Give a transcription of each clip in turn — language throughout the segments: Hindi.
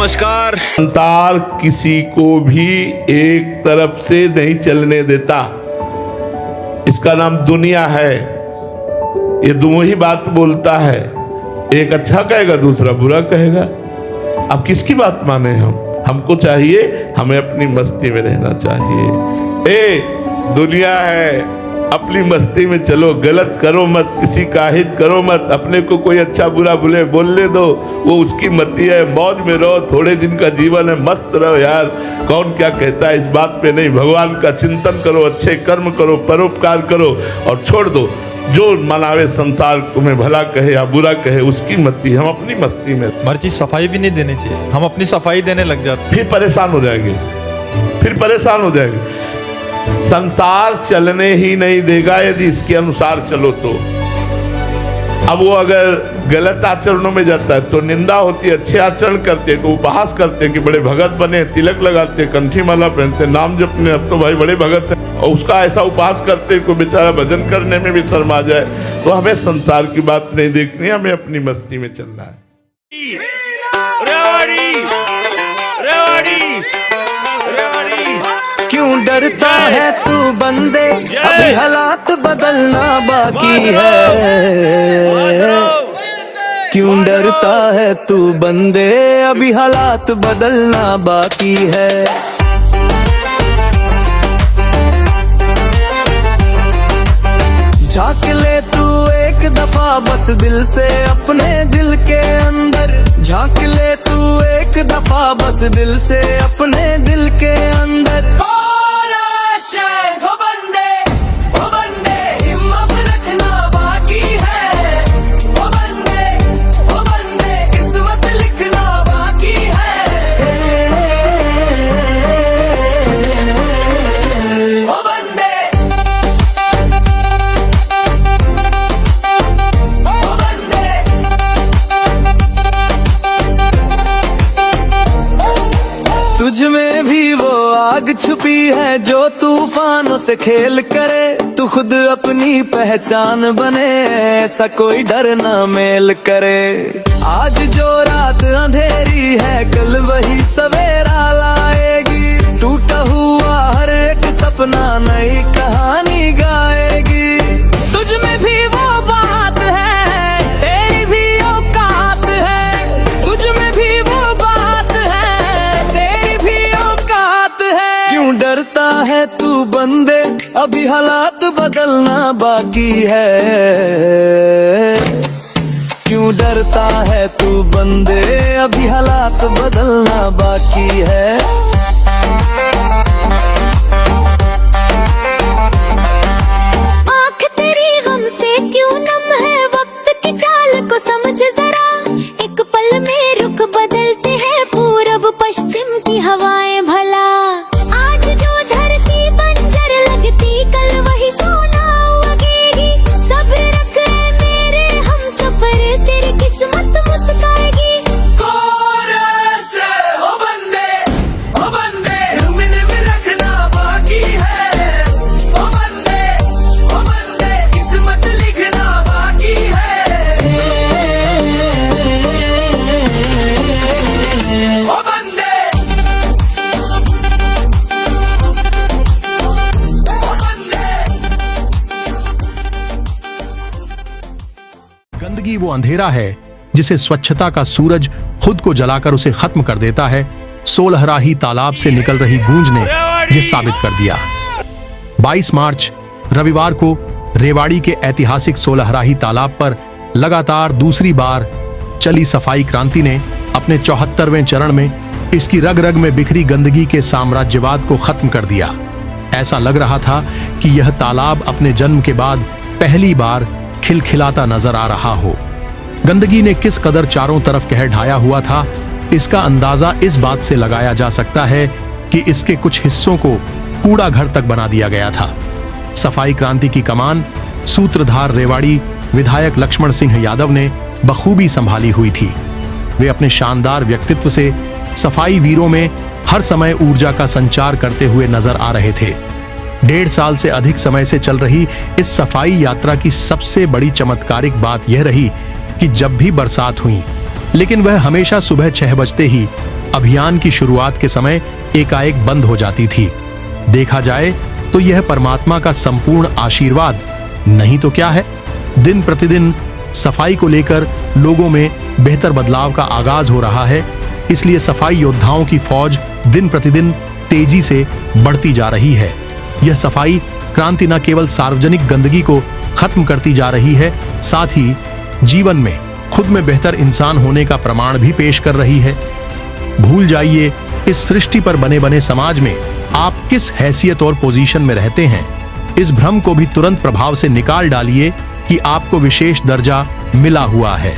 नमस्कार। संसार किसी को भी एक तरफ से नहीं चलने देता, इसका नाम दुनिया है। ये दोनों ही बात बोलता है, एक अच्छा कहेगा दूसरा बुरा कहेगा। अब किसकी बात माने हमको चाहिए, हमें अपनी मस्ती में रहना चाहिए। दुनिया है, अपनी मस्ती में चलो, गलत करो मत, किसी का हित करो मत। अपने को कोई अच्छा बुरा बोलने दो, वो उसकी मती है। मौज में रहो, थोड़े दिन का जीवन है, मस्त रहो यार। कौन क्या कहता है इस बात पे नहीं। भगवान का चिंतन करो, अच्छे कर्म करो, परोपकार करो और छोड़ दो। जो मनावे संसार तुम्हें भला कहे या बुरा कहे, उसकी मती, हम अपनी मस्ती में। हर चीज सफाई भी नहीं देनी चाहिए, हम अपनी सफाई देने लग जाते, फिर परेशान हो जाएंगे, संसार चलने ही नहीं देगा यदि इसके अनुसार चलो तो। अब वो अगर गलत आचरणों में जाता है तो निंदा होती है, अच्छे आचरण करते तो उपहास करते कि बड़े भगत बने, तिलक लगाते, कंठी माला पहनते, नाम जपने, अब तो भाई बड़े भगत हैं, और उसका ऐसा उपहास करते को बेचारा भजन करने में भी शर्मा जाए। तो हमें संसार की बात नहीं देखनी, हमें अपनी मस्ती में चलना है। क्यों डरता है तू बंदे, अभी हालात बदलना बाकी है। क्यों डरता है तू बंदे, अभी हालात बदलना बाकी है। झांक ले तू एक दफा बस दिल से अपने दिल के अंदर, झांक ले तू एक दफा बस दिल से अपने दिल के अंदर। तुझ में भी वो आग छुपी है जो तूफानों से खेल करे। तू खुद अपनी पहचान बने, ऐसा कोई डर ना मेल करे। आज जो रात अंधेरी है, कल वही सवेरा लाएगी। टूटा हुआ हर एक सपना नई कहानी गाएगी। तुझ में भी वो बात है, तेरी भी औकात है। तुझ में भी वो बात है, तेरी भी औकात है। क्यों डरता है तू बंदे, अभी हालात बदलना बाकी है। क्यों डरता है तू बंदे, अभी हालात बदलना बाकी है। आँख तेरी गम से क्यों नम है, वक्त की चाल को समझ जरा। एक पल में रुख बदलते हैं पूरब पश्चिम की हवाएं भला। आज जो धरती बंजर लगती, कल वही सोना उगेगी। सब्र रख मेरे हम सफर, तेरी किस्मत मुस्काएगी। गंदगी वो अंधेरा है जिसे स्वच्छता का सूरज खुद को जलाकर उसे खत्म कर देता है। सोलहराही तालाब से निकल रही गूंज ने यह साबित कर दिया। 22 मार्च रविवार को रेवाड़ी के ऐतिहासिक सोलहराही तालाब पर लगातार दूसरी बार चली सफाई क्रांति ने अपने 74वें चरण में इसकी रग रग में बिखरी गंदगी के साम्राज्यवाद को खत्म कर दिया। ऐसा लग रहा था कि यह तालाब अपने जन्म के बाद पहली बार खिलखिलाता नजर आ रहा हो। गंदगी ने किस कदर चारों तरफ कहर ढाया हुआ था, इसका अंदाजा इस बात से लगाया जा सकता है कि इसके कुछ हिस्सों को कूड़ा घर तक बना दिया गया था। सफाई क्रांति की कमान सूत्रधार रेवाड़ी विधायक लक्ष्मण सिंह यादव ने बखूबी संभाली हुई थी। वे अपने शानदार व्यक्तित्व से सफाई वीरों में हर समय ऊर्जा का संचार करते हुए नजर आ रहे थे। 1.5 साल से अधिक समय से चल रही इस सफाई यात्रा की सबसे बड़ी चमत्कारिक बात यह रही कि जब भी बरसात हुई, लेकिन वह हमेशा सुबह 6 बजते ही अभियान की शुरुआत के समय एकाएक बंद हो जाती थी। देखा जाए तो यह परमात्मा का संपूर्ण आशीर्वाद नहीं तो क्या है। दिन प्रतिदिन सफाई को लेकर लोगों में बेहतर बदलाव का आगाज हो रहा है, इसलिए सफाई योद्धाओं की फौज दिन प्रतिदिन तेजी से बढ़ती जा रही है। यह सफाई क्रांति न केवल सार्वजनिक गंदगी को खत्म करती जा रही है, साथ ही जीवन में खुद में बेहतर इंसान होने का प्रमाण भी पेश कर रही है। भूल जाइए इस सृष्टि पर बने बने समाज में आप किस हैसियत और पोजीशन में रहते हैं। इस भ्रम को भी तुरंत प्रभाव से निकाल डालिए कि आपको विशेष दर्जा मिला हुआ है।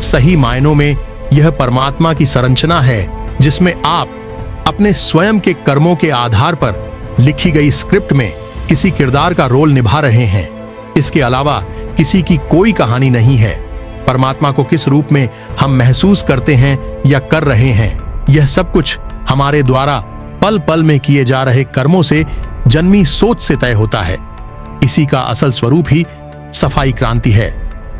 सही मायनों में यह परमात्मा की संरचना है, जिसमें आप अपने स्वयं के कर्मों के आधार पर लिखी गई स्क्रिप्ट में किसी किरदार का रोल निभा रहे हैं। इसके अलावा किसी की कोई कहानी नहीं है। परमात्मा को किस रूप में हम महसूस करते हैं या कर रहे हैं, यह सब कुछ हमारे द्वारा पल पल में किए जा रहे कर्मों से जन्मी सोच से तय होता है। इसी का असल स्वरूप ही सफाई क्रांति है,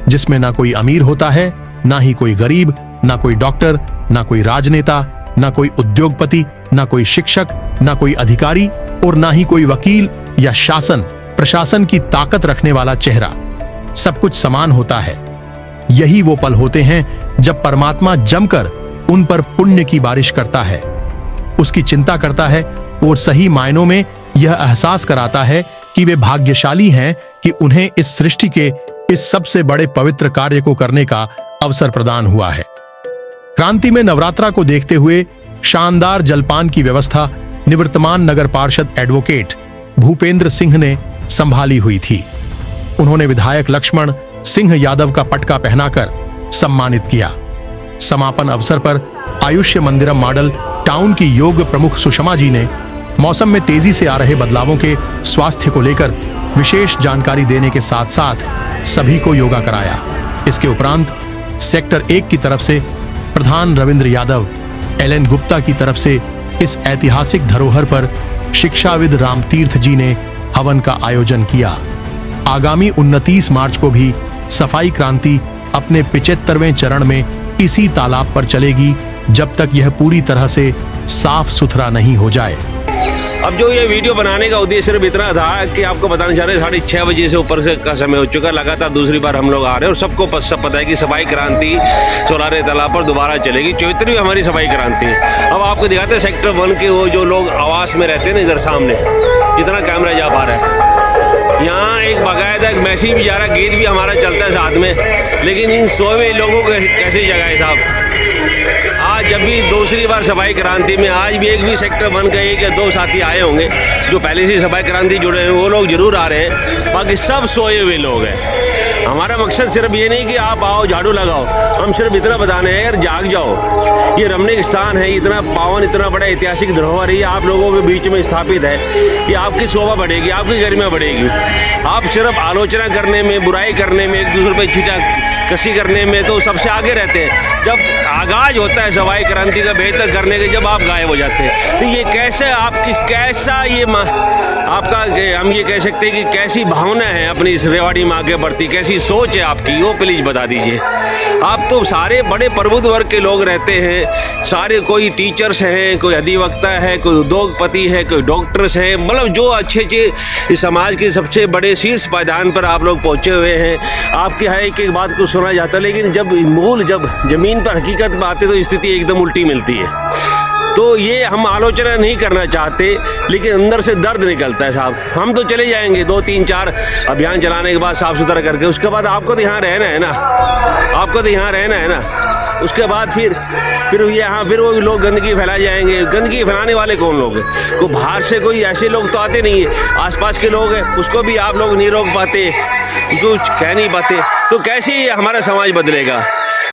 जिसमें ना कोई अमीर होता है, ना ही कोई गरीब, ना कोई डॉक्टर, ना कोई राजनेता, ना कोई उद्योगपति, ना कोई शिक्षक, ना कोई अधिकारी और ना ही कोई वकील या शासन प्रशासन की ताकत रखने वाला चेहरा। सब कुछ समान होता है। यही वो पल होते हैं जब परमात्मा जमकर उन पर पुण्य की बारिश करता है, उसकी चिंता करता है और सही मायनों में यह एहसास कराता है कि वे भाग्यशाली हैं कि उन्हें इस सृष्टि के इस सबसे बड़े पवित्र कार्य को करने का अवसर प्रदान हुआ है। क्रांति में नवरात्रा को देखते हुए शानदार जलपान की व्यवस्था निवर्तमान नगर पार्षद एडवोकेट भूपेंद्र सिंह ने संभाली हुई थी। उन्होंने विधायक लक्ष्मण सिंह यादव का पटका पहनाकर सम्मानित किया। समापन अवसर पर आयुष्य मंदिरम मॉडल टाउन की योग प्रमुख सुषमा जी ने मौसम में तेजी से आ रहे बदलावों के स्वास्थ्य को लेकर विशेष जानकारी देने के साथ साथ सभी को योगा कराया। इसके उपरांत सेक्टर 1 की तरफ से प्रधान रविंद्र यादव, एलएन गुप्ता की तरफ से इस ऐतिहासिक धरोहर पर शिक्षाविद रामतीर्थ जी ने हवन का आयोजन किया। आगामी 29 मार्च को भी सफाई क्रांति अपने 75वें चरण में इसी तालाब पर चलेगी, जब तक यह पूरी तरह से साफ सुथरा नहीं हो जाए। अब जो ये वीडियो बनाने का उद्देश्य सिर्फ इतना था कि आपको बताना चाह रहे 6:30 बजे से ऊपर से का समय हो चुका, लगातार दूसरी बार हम लोग आ रहे हैं और सबको सब पता है कि सफाई क्रांति सोलारे तालाब पर दोबारा चलेगी। 74वीं हमारी सफाई क्रांति। अब आपको दिखाते हैं सेक्टर 1 के वो जो लोग आवास में रहते हैं ना, इधर सामने जितना कैमरा जा पा रहा है, यहाँ एक बाकायदा एक मैसेज भी जा रहा है, गीत भी हमारा चलता है साथ में, लेकिन इन 100 लोगों को कैसे जगाए साहब। आज जब भी दूसरी बार सफाई क्रांति में आज भी एक भी सेक्टर 1 का 1 या 2 साथी आए होंगे जो पहले से सफाई क्रांति जुड़े हैं, वो लोग जरूर आ रहे हैं, बाकी सब सोए हुए लोग हैं। हमारा मकसद सिर्फ ये नहीं कि आप आओ झाड़ू लगाओ, हम सिर्फ इतना बताने हैं यार जाग जाओ। ये रमणीक स्थान है, इतना पावन, इतना बड़ा ऐतिहासिक धरोहर है, आप लोगों के बीच में स्थापित है कि आपकी शोभा बढ़ेगी, आपकी गरिमा बढ़ेगी। आप सिर्फ आलोचना करने में, बुराई करने में, एक दूसरे पर छीटा कसी करने में तो सबसे आगे रहते हैं। जब आगाज होता है सफाई क्रांति का बेहतर करने के, जब आप गायब हो जाते हैं, तो ये कैसे आपकी कैसा ये आपका हम ये कह सकते हैं कि कैसी भावना है अपनी इस रेवाड़ी माँ के प्रति, कैसी सोच है आपकी, वो प्लीज बता दीजिए। आप तो सारे बड़े प्रबुद्ध वर्ग के लोग रहते हैं, सारे कोई टीचर्स हैं, कोई अधिवक्ता है, कोई उद्योगपति है, कोई डॉक्टर्स हैं, मतलब जो अच्छे इस समाज के सबसे बड़े शीर्ष पायदान पर आप लोग पहुँचे हुए हैं। आपकी हर एक बात को सुना जाता है, लेकिन जब जमीन पर हकीकत में आते तो स्थिति एकदम उल्टी मिलती है। तो ये हम आलोचना नहीं करना चाहते, लेकिन अंदर से दर्द निकलता है साहब। हम तो चले जाएंगे 2, 3, 4 अभियान चलाने के बाद साफ सुथरा करके, उसके बाद आपको तो यहाँ रहना है ना, आपको तो यहाँ रहना है ना। उसके बाद फिर यहाँ फिर वो लोग गंदगी फैला जाएंगे। गंदगी फैलाने वाले कौन लोग हैं? को बाहर से कोई ऐसे लोग तो आते नहीं है, आसपास के लोग हैं, उसको भी आप लोग नहीं रोक पाते, कुछ कह नहीं पाते, तो कैसे हमारा समाज बदलेगा?